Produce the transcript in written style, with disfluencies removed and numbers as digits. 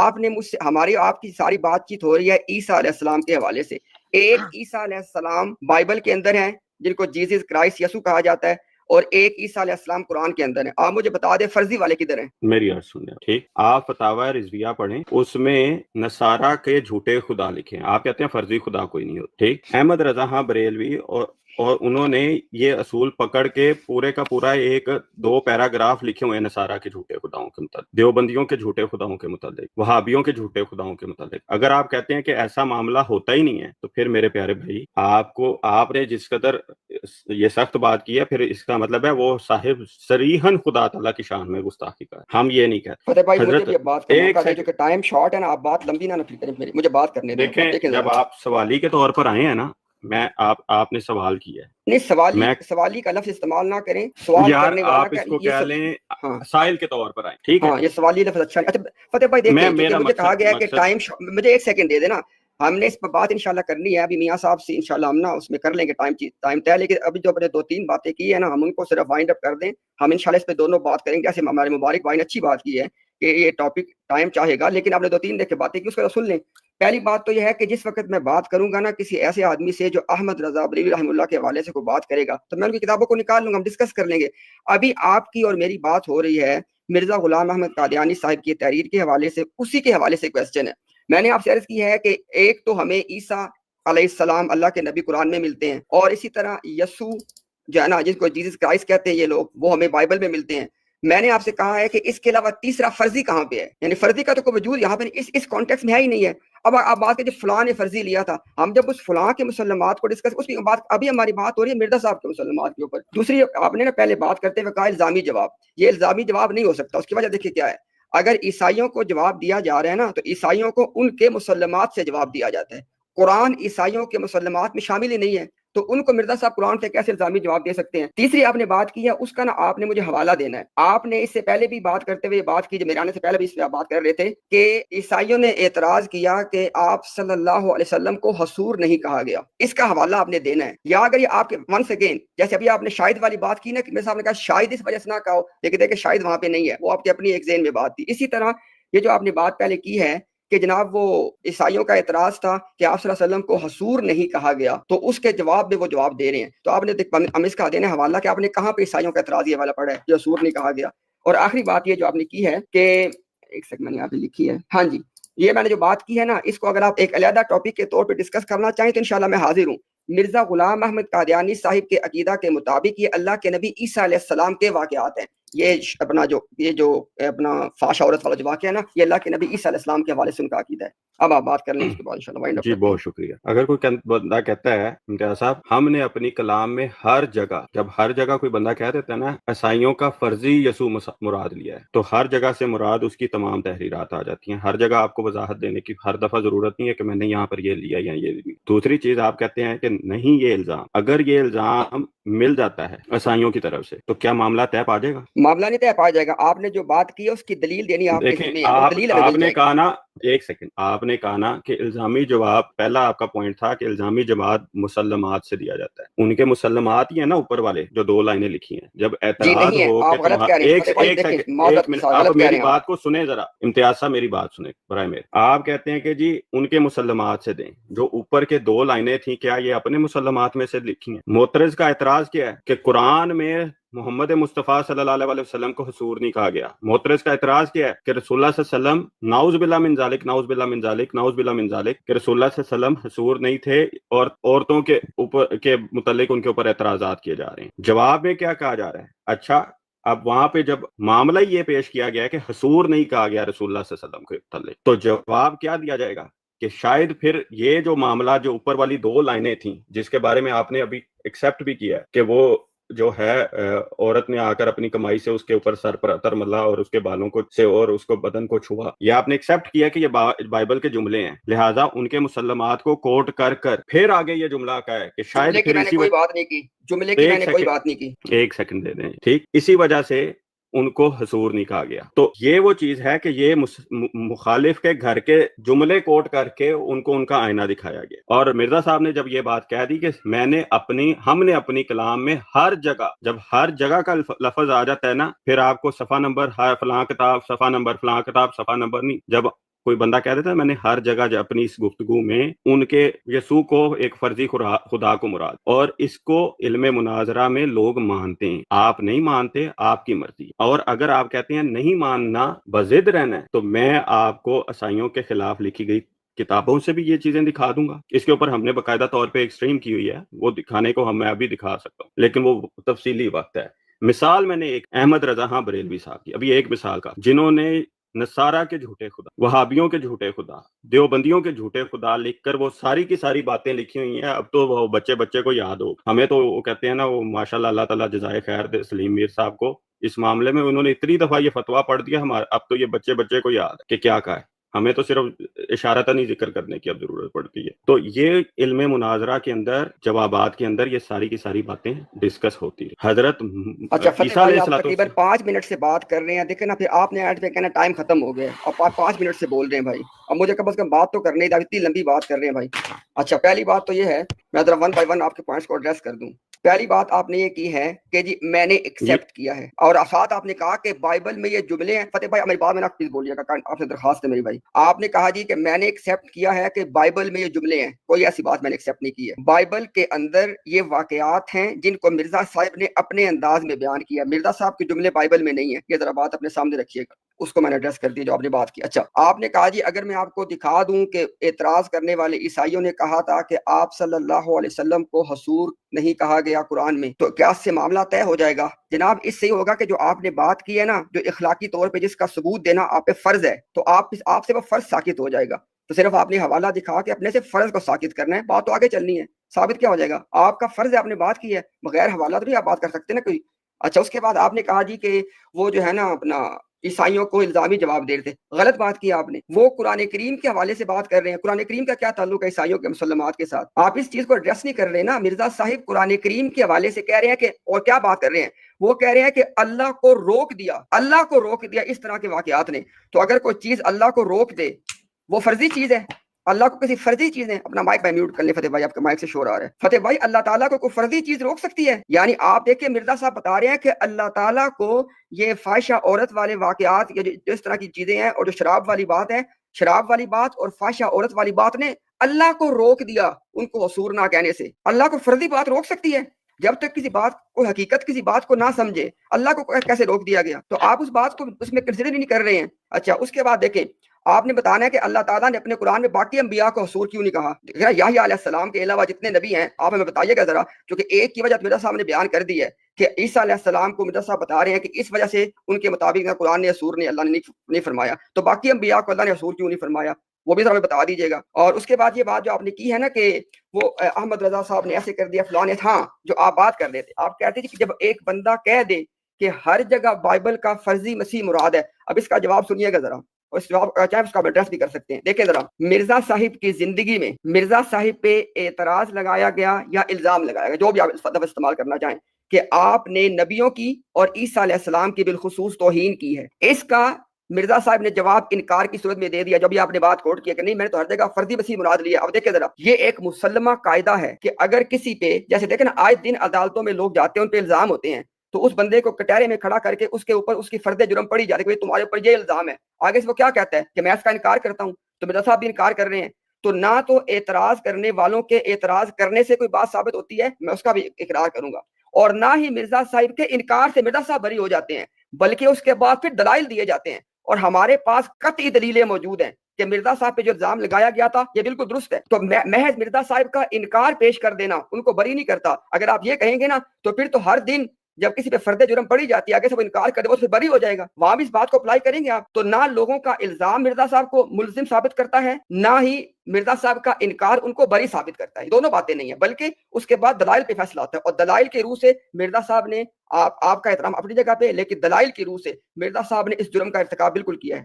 آپ نے مجھ سے ہماری آپ کی ساری بات چیت ہو رہی ہے عیسیٰ علیہ السلام کے حوالے سے. ایک عیسیٰ علیہ السلام بائبل کے اندر ہیں جن کو جیزس کرائسٹ یسوع کہا جاتا ہے, اور ایک عیسیٰ علیہ السلام قرآن کے اندر ہے. آپ مجھے بتا دیں فرضی والے کدھر ہیں؟ میری عرض سنیں, ٹھیک, آپ فتاوی رضویہ پڑھیں, اس میں نصارہ کے جھوٹے خدا لکھے ہیں. آپ کہتے ہیں فرضی خدا کوئی نہیں ہوتا, ٹھیک. احمد رضا خان بریلوی اور انہوں نے یہ اصول پکڑ کے پورے کا پورا 1-2 پیراگراف لکھے ہوئے ہیں نصارہ کے جھوٹے خداؤں کے متعلق, دیوبندیوں کے جھوٹے خداؤں کے متعلق, وہابیوں کے جھوٹے خداؤں کے متعلق. اگر آپ کہتے ہیں کہ ایسا معاملہ ہوتا ہی نہیں ہے تو پھر میرے پیارے بھائی, آپ نے جس قدر یہ سخت بات کی ہے, پھر اس کا مطلب ہے وہ صاحب صریحاً خدا تعالیٰ کی شان میں گستاخی کا ہے. ہم یہ نہیں کہتے. فتح بھائی حضرت مجھے بھی بات کرنا ہوگا, جو کہ ٹائم شارٹ ہے نا, آپ بات لمبی نہ کریں, مجھے بات کرنے دیں. دیکھیں, جب آپ سوالی کے طور پر آئے ہیں نا, آپ نے سوال کیا ہے, نہیں, سوالی کا لفظ استعمال نہ کریں, سوال کرنے والا آپ اس کو کہہ لیں سائل کے طور پر آئیں, ٹھیک ہے. ہاں, یہ سوالی لفظ اچھا. اچھا فتح بھائی دیکھیں, کیونکہ مجھے کہا گیا کہ ٹائم, مجھے 1 سیکنڈ دے دینا, ہم نے اس پر بات انشاءاللہ کرنی ہے. ابھی میاں صاحب سے انشاءاللہ ہم نا اس میں کر لیں گے ٹائم طے, لیکن ابھی جو اپنے 2-3 باتیں کی ہے نا, ہم ان کو صرف وائنڈ اپ کر دیں. ہم انشاءاللہ اس پہ دونوں بات کریں گے. جیسے ہمارے مبارک بھائی نے اچھی بات کی ہے کہ یہ ٹاپک ٹائم چاہے گا, لیکن آپ نے 2-3 دیکھے باتیں کی, اس کو سن لیں. پہلی بات تو یہ ہے کہ جس وقت میں بات کروں گا نا کسی ایسے آدمی سے جو احمد رضا بریلوی رحمہ اللہ کے حوالے سے کوئی بات کرے گا, تو میں ان کی کتابوں کو نکال لوں گا, ہم ڈسکس کر لیں گے. ابھی آپ کی اور میری بات ہو رہی ہے مرزا غلام احمد قادیانی صاحب کی تحریر کے حوالے سے, اسی کے حوالے سے کویسچن ہے. میں نے آپ سے عرض کی ہے کہ ایک تو ہمیں عیسیٰ علیہ السلام اللہ کے نبی قرآن میں ملتے ہیں, اور اسی طرح یسوع جو ہے نا, جس کو جیزس کرائسٹ کہتے ہیں یہ لوگ, وہ ہمیں بائبل میں ملتے ہیں. میں نے آپ سے کہا ہے کہ اس کے علاوہ تیسرا فرضی کہاں پہ ہے, یعنی فرضی کا تو کوئی وجود یہاں پہ اس کانٹیکس میں ہے ہی نہیں ہے. اب آپ بات کریں فلاں نے فرضی لیا تھا, ہم جب اس فلاں کے مسلمات کو ڈسکس, اس کی بات ابھی ہماری بات ہو رہی ہے مرزا صاحب کے مسلمات کے اوپر. دوسری آپ نے نا پہلے بات کرتے ہوئے کہا الزامی جواب, یہ الزامی جواب نہیں ہو سکتا. اس کی وجہ دیکھیے کیا ہے, اگر عیسائیوں کو جواب دیا جا رہا ہے نا, تو عیسائیوں کو ان کے مسلمات سے جواب دیا جاتا ہے. قرآن عیسائیوں کے مسلمات میں شامل ہی نہیں ہے, تو ان کو مرزا صاحب قرآن سے کیسے الزامی جواب دے سکتے ہیں. تیسری آپ نے بات کی ہے, اس کا نا آپ نے مجھے حوالہ دینا ہے. آپ نے اس سے پہلے بھی بات کرتے ہوئے بات کی, جو میرے آنے سے پہلے بھی اس پہ آپ بات کر رہے تھے, کہ عیسائیوں نے اعتراض کیا کہ آپ صلی اللہ علیہ وسلم کو حصور نہیں کہا گیا. اس کا حوالہ آپ نے دینا ہے. یا اگر یہ آپ کے ونس اگین, جیسے ابھی آپ نے شاہد والی بات کی نا, کہ میرے صاحب نے کہا شاید اس وجہ سے نہ کہو, لیکن دیکھیں شاید وہاں پہ نہیں ہے, وہ آپ کی اپنی ایک ذہن میں بات تھی. اسی طرح یہ جو آپ نے بات پہلے کی ہے کہ جناب وہ عیسائیوں کا اعتراض تھا کہ آپ صلی اللہ علیہ وسلم کو حصور نہیں کہا گیا, تو اس کے جواب میں وہ جواب دے رہے ہیں. تو آپ نے ہم اس کا دینا حوالہ کہ آپ نے کہاں پہ عیسائیوں کا اعتراض یہ والا پڑھا ہے جو حصور نہیں کہا گیا. اور آخری بات یہ جو آپ نے کی ہے کہ 1 سیکنڈ میں نے یہاں پہ لکھی ہے, ہاں جی, یہ میں نے جو بات کی ہے نا, اس کو اگر آپ ایک علیحدہ ٹاپک کے طور پہ ڈسکس کرنا چاہیں تو انشاءاللہ میں حاضر ہوں. مرزا غلام احمد قادیانی صاحب کے عقیدہ کے مطابق یہ اللہ کے نبی عیسیٰ علیہ السلام کے واقعات ہیں. یہ اپنا فاش عورت والا جو واقعہ ہے نا, یہ اللہ کے نبی عیسیٰ علیہ السلام کے حوالے سے ان کا عقیدہ ہے. اب آپ بات کر لیں, اس کے بعد انشاءاللہ وائنڈ اپ جی, بہت شکریہ. اگر کوئی بندہ کہتا ہے امتیاز صاحب, ہم نے اپنی کلام میں ہر جگہ, جب ہر جگہ کوئی بندہ کہہ دیتا ہے نا عیسائیوں کا فرضی یسوع مراد لیا ہے, تو ہر جگہ سے مراد اس کی تمام تحریرات آ جاتی ہیں. ہر جگہ آپ کو وضاحت دینے کی ہر دفعہ ضرورت نہیں ہے کہ میں نے یہاں پر یہ لیا یا یہ لیا. دوسری چیز آپ کہتے ہیں کہ نہیں یہ الزام, اگر یہ الزام مل جاتا ہے عیسائیوں کی طرف سے تو کیا معاملہ طے پا جائے گا؟ معاملہ نہیں طے پا جائے گا. آپ نے جو بات کی ہے اس کی دلیل دینی آپ کے ذمہ ہے. دلیل آپ نے کہا نا, 1 سیکنڈ, آپ نے کہا نا کہ الزامی جواب, پہلا آپ کا پوائنٹ تھا کہ الزامی جواب مسلمات سے دیا جاتا ہے. ان کے مسلمات ہی ہیں نا اوپر والے جو 2 لائنیں لکھی ہیں. جب اعتراض ہو کہ ایک منٹ آپ میری بات کو سنیں ذرا, امتیاز صاحب میری بات سنیں برائے میرے. آپ کہتے ہیں کہ جی ان کے مسلمات سے دیں, جو اوپر کے 2 لائنیں تھیں کیا یہ اپنے مسلمات میں سے لکھی ہیں؟ معترض کا اعتراض کیا ہے کہ قرآن میں محمد مصطفیٰ صلی اللہ علیہ وسلم کو حصور نہیں کہا گیا. معترض کا اعتراض کیا ہے کہ رسول اللہ صلی اللہ علیہ وسلم نعوذ باللہ من ذالک, نعوذ باللہ من ذالک, نعوذ باللہ من ذالک, کہ رسول اللہ صلی اللہ علیہ وسلم حصور نہیں تھے, اور عورتوں کے اوپر کے متعلق ان کے اوپر اعتراضات کیے جا رہے ہیں. جواب میں کیا کہا جا رہا ہے؟ اچھا, اب وہاں پہ جب معاملہ یہ پیش کیا گیا ہے کہ حصور نہیں کہا گیا رسول اللہ صلی اللہ علیہ وسلم کے متعلق, تو جواب کیا دیا جائے گا کہ شاید پھر یہ جو معاملہ جو اوپر والی 2 لائنیں تھیں جس کے بارے میں آپ نے ابھی ایکسیپٹ بھی کیا ہے کہ وہ جو ہے عورت نے آ کر اپنی کمائی سے اس کے اوپر سر پر عطر ملا اور اس کے بالوں کو سے اور اس کو بدن کو چھوا, یہ آپ نے ایکسیپٹ کیا کہ یہ بائبل کے جملے ہیں, لہٰذا ان کے مسلمات کو کوٹ کر پھر آگے یہ جملہ کا ہے کہ شاید پھر اسی کوئی بات نہیں کی, جملے کی میں نے کوئی بات نہیں کی. 1 سیکنڈ دے دیں, ٹھیک, اسی وجہ سے ان کو حصور نہیں کہا گیا. تو یہ وہ چیز ہے کہ یہ مخالف کے گھر کے جملے کوٹ کر کے ان کو ان کا آئینہ دکھایا گیا. اور مرزا صاحب نے جب یہ بات کہہ دی کہ ہم نے اپنی کلام میں ہر جگہ, جب ہر جگہ کا لفظ آ جاتا ہے نا, پھر آپ کو صفحہ نمبر فلاں کتاب, صفحہ نمبر فلاں کتاب, صفحہ نمبر نہیں, جب کوئی بندہ کہہ دیتا ہے میں نے ہر جگہ اپنی اس گفتگو میں ان کے یسوع کو ایک فرضی خدا کو مراد، اور اس کو علم مناظرہ میں لوگ مانتے ہیں، آپ نہیں مانتے، آپ کی مرضی۔ اور اگر آپ کہتے ہیں نہیں ماننا، بضد رہنا ہے، تو میں آپ کو عیسائیوں کے خلاف لکھی گئی کتابوں سے بھی یہ چیزیں دکھا دوں گا۔ اس کے اوپر ہم نے باقاعدہ طور پہ ایک سٹریم کی ہوئی ہے، وہ دکھانے کو میں ابھی دکھا سکتا ہوں، لیکن وہ تفصیلی وقت ہے۔ مثال میں نے ایک احمد رضا خان بریلوی صاحب کی، ابھی ایک مثال کا، جنہوں نے نصارہ کے جھوٹے خدا، وہابیوں کے جھوٹے خدا، دیوبندیوں کے جھوٹے خدا لکھ کر وہ ساری کی ساری باتیں لکھی ہوئی ہیں۔ اب تو وہ بچے کو یاد ہو، ہمیں تو وہ کہتے ہیں نا، وہ ماشاءاللہ اللہ تعالیٰ جزائے خیر دے سلیم میر صاحب کو، اس معاملے میں انہوں نے اتنی دفعہ یہ فتویٰ پڑھ دیا ہمارا، اب تو یہ بچے کو یاد کہ کیا کہا ہے، ہمیں تو صرف اشارتاً ہی ذکر کرنے کی اب ضرورت پڑتی ہے۔ تو یہ علم مناظرہ کے اندر، جوابات کے اندر، یہ ساری کی ساری باتیں ڈسکس ہوتی ہے۔ حضرت اچھا فتح بھائی، آپ تقریباً 5 منٹ سے بات کر رہے ہیں، دیکھیں نا، پھر آپ نے ایڈ پہ کہنا ٹائم ختم ہو گیا، اب آپ 5 منٹ سے بول رہے ہیں بھائی، اب مجھے کم از کم بات تو کرنے دیں، اتنی لمبی بات کر رہے ہیں بھائی۔ اچھا، پہلی بات تو یہ ہے، میں ذرا 1 بائی 1 آپ کے پوائنٹس کو ایڈریس کر دوں۔ پہلی بات آپ نے یہ کی ہے کہ جی میں نے ایکسیپٹ کیا ہے، اور ساتھ آپ نے کہا کہ بائبل میں یہ جملے ہیں۔ فتح بھائی میری بات میں پلیز بولیے گا، آپ سے درخواست ہے میری بھائی۔ آپ نے کہا جی کہ میں نے ایکسیپٹ کیا ہے کہ بائبل میں یہ جملے ہیں، کوئی ایسی بات میں نے ایکسیپٹ نہیں کی ہے۔ بائبل کے اندر یہ واقعات ہیں جن کو مرزا صاحب نے اپنے انداز میں بیان کیا، مرزا صاحب کے جملے بائبل میں نہیں ہیں، یہ ذرا بات اپنے سامنے رکھیے گا، اس کو میں نے ایڈریس کر دی جو آپ نے بات کی۔ اچھا، آپ نے کہا جی اگر میں آپ کو دکھا دوں کہ اعتراض کرنے والے عیسائیوں نے کہا تھا کہ آپ صلی اللہ علیہ وسلم کو حضور نہیں کہا گیا قرآن میں، تو کیا اس سے معاملہ طے ہو جائے گا؟ جناب اس سے ہی ہوگا کہ جو آپ نے بات کی ہے نا، جو اخلاقی طور پہ جس کا ثبوت دینا آپ پہ فرض ہے، تو آپ سے وہ فرض ساقط ہو جائے گا۔ تو صرف آپ نے حوالہ دکھا کے اپنے سے فرض کو ساقط کرنا ہے، بات تو آگے چلنی ہے، ثابت کیا ہو جائے گا؟ آپ کا فرض ہے، آپ نے بات کی ہے، بغیر حوالہ تو نہیں آپ بات کر سکتے نا کوئی۔ اچھا، اس کے بعد آپ نے کہا جی کہ وہ جو ہے نا اپنا عیسائیوں کو الزامی جواب دے رہے تھے، غلط بات کی آپ نے، وہ قرآن کریم کے حوالے سے بات کر رہے ہیں۔ قرآن کریم کا کیا تعلق ہے عیسائیوں کے مسلمات کے ساتھ؟ آپ اس چیز کو ایڈریس نہیں کر رہے نا۔ مرزا صاحب قرآن کریم کے حوالے سے کہہ رہے ہیں کہ، اور کیا بات کر رہے ہیں، وہ کہہ رہے ہیں کہ اللہ کو روک دیا اس طرح کے واقعات نے۔ تو اگر کوئی چیز اللہ کو روک دے، وہ فرضی چیز ہے؟ اللہ کو کسی فرضی چیز ہے؟ اپنا مائک پہ میوٹ کر لیں فتح بھائی، آپ کے مائک سے شور آ رہا ہے۔ فتح بھائی، اللہ تعالیٰ کو کوئی فرضی چیز روک سکتی ہے؟ یعنی آپ دیکھیں مرزا صاحب بتا رہے ہیں کہ اللہ تعالیٰ کو یہ فاحشہ عورت والے واقعات، یا جو اس طرح کی چیزیں ہیں، اور جو شراب والی بات ہے، شراب والی بات اور فاحشہ عورت والی بات نے اللہ کو روک دیا ان کو حصور نہ کہنے سے۔ اللہ کو فرضی بات روک سکتی ہے؟ جب تک کسی بات کو، حقیقت کسی بات کو نہ سمجھے، اللہ کو کیسے روک دیا گیا؟ تو آپ اس بات کو اس میں کنسیڈر ہی نہیں کر رہے ہیں۔ اچھا، اس کے بعد دیکھیں، آپ نے بتانا ہے کہ اللہ تعالیٰ نے اپنے قرآن میں باقی انبیاء کو حصور کیوں نہیں کہا؟ یحییٰ علیہ السلام کے علاوہ جتنے نبی ہیں، آپ ہمیں بتائیے گا ذرا، کیونکہ ایک کی وجہ مرزا صاحب نے بیان کر دی ہے کہ عیسیٰ علیہ السلام کو مرزا صاحب بتا رہے ہیں کہ اس وجہ سے ان کے مطابق قرآن نے حصور نہیں، اللہ نے نہیں فرمایا، تو باقی انبیاء کو اللہ نے حصور کیوں نہیں فرمایا؟ وہ بھی ذرا ہمیں بتا دیجیے گا۔ اور اس کے بعد یہ بات جو آپ نے کی ہے نا کہ وہ احمد رضا صاحب نے ایسے کر دیا، فلاں نے، ہاں، جو آپ بات کر رہے تھے، آپ کہتے تھے کہ جب ایک بندہ کہہ دے کہ ہر جگہ بائبل کا فرضی مسیح مراد ہے، اب اس کا جواب سنیے گا ذرا، چاہے اس کا ایڈریس بھی کر سکتے ہیں۔ دیکھیں ذرا، مرزا صاحب کی زندگی میں مرزا صاحب پہ اعتراض لگایا گیا یا الزام لگایا گیا، جو بھی آپ لفظ استعمال کرنا چاہیں، کہ آپ نے نبیوں کی اور عیسیٰ علیہ السلام کی بالخصوص توہین کی ہے، اس کا مرزا صاحب نے جواب انکار کی صورت میں دے دیا، جو بھی آپ نے بات کوٹ کیا کہ نہیں، میں نے تو ہر جگہ فرضی مسیح مراد لیا۔ اب دیکھیں ذرا، یہ ایک مسلمہ قاعدہ ہے کہ اگر کسی پہ، جیسے دیکھیں نا، آئے دن عدالتوں میں لوگ جاتے ہیں، ان پہ الزام ہوتے ہیں، تو اس بندے کو کٹہرے میں کھڑا کر کے اس کے اوپر اس کی فرد جرم پڑی جاتی ہے کہ تمہارے اوپر یہ الزام ہے، آگے سے وہ کیا کہتا ہے کہ میں اس کا انکار کرتا ہوں، تو مرزا صاحب بھی انکار کر رہے ہیں۔ تو نہ تو اعتراض کرنے والوں کے اعتراض کرنے سے کوئی بات ثابت ہوتی ہے، میں اس کا بھی اقرار کروں گا، اور نہ ہی مرزا صاحب کے انکار سے مرزا صاحب بری ہو جاتے ہیں، بلکہ اس کے بعد پھر دلائل دیے جاتے ہیں، اور ہمارے پاس قطعی دلیلیں موجود ہیں کہ مرزا صاحب پہ جو الزام لگایا گیا تھا یہ بالکل درست ہے۔ تو محض مرزا صاحب کا انکار پیش کر دینا ان کو بری نہیں کرتا۔ اگر آپ یہ کہیں گے نا، تو پھر تو ہر دن جب کسی پہ فرد جرم پڑی جاتی ہے، آگے سے وہ انکار کر دے، وہ پھر بری ہو جائے گا، وہاں بھی اس بات کو اپلائی کریں گے آپ۔ تو نہ لوگوں کا الزام مرزا صاحب کو ملزم ثابت کرتا ہے، نہ ہی مرزا صاحب کا انکار ان کو بری ثابت کرتا ہے، دونوں باتیں نہیں ہیں، بلکہ اس کے بعد دلائل پہ فیصلہ ہوتا ہے، اور دلائل کے روح سے مرزا صاحب نے، آپ کا احترام اپنی جگہ پہ، لیکن دلائل کی روح سے مرزا صاحب نے اس جرم کا ارتکاب بالکل کیا ہے۔